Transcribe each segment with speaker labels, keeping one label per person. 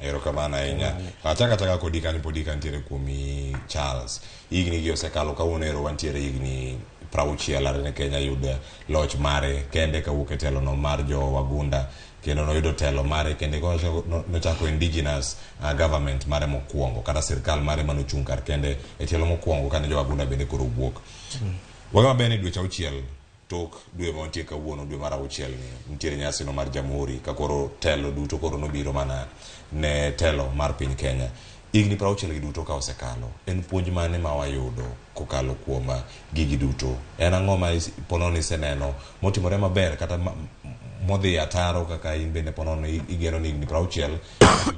Speaker 1: Erokamano ahinya. Achaka kodi kanyo podi kantiere kuomi Charles. Higni gi osekalo kawuono ero wantiere higni 60 are ne Kenya yudo loch mare kende kawuok e telo no mar jo wagunda kendo noyudo telo mare kende nochako indigenous government mare mokwongo kata sirkal mare manochung' kar kende e telo mokwongo kane jo wagunda bende koro wuok. Wagama bene dweche 6 tok dwe montie kawuono dwe mar 6 ni nitiere nyasi no mar jamhuri ka koro telo duto koro nobiro mana ne telo mar piny Kenya. Higni 60 gi duto ka osekalo, en puonj mane ma wayudo kokalo kuom gigi duto? En ang'o ma ponono iseneno motimore maber kata modhi ataro kaka in bende ponono igeno ni higni 60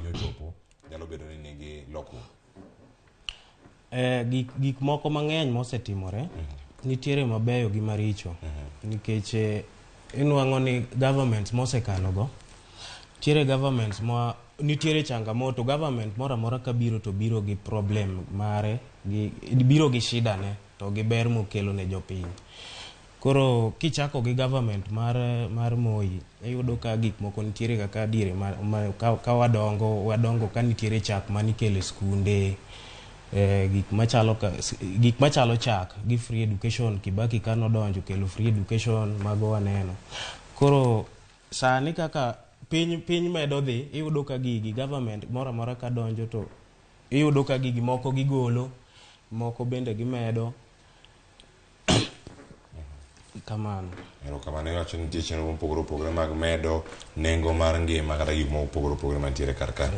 Speaker 1: nyochopo nyalo bedo ni nigi lokruok?
Speaker 2: Gik moko mang'eny mosetimore nitiere mabeyo gi maricho nikech inwang'o ni governments mosekalogo nitiere governments nitiere changamoto. Government mora mora kabiro to biro gi problem mare, biro gi shida ne to gi ber mokelo ne jopiny. Koro kichako gi government mar Moi iyudo ka gik moko nitiere kaka diere ka wadongo ka nitiere chak manikele skunde, gik machalo chak gi free education. Kibaki ka nodonjo kelo free education mago waneno. Koro sani kaka piny medo dhi, iyudo ka gigi government mora mora ka donjo to iyudo ka gigi moko gigolo, moko bende gimedo. Kamano.
Speaker 1: Erokamano. Iwacho ni nitie chenro mopogore opogore mag medo nengo mar ngima kata gik mopogore opogore mantiere kar ka.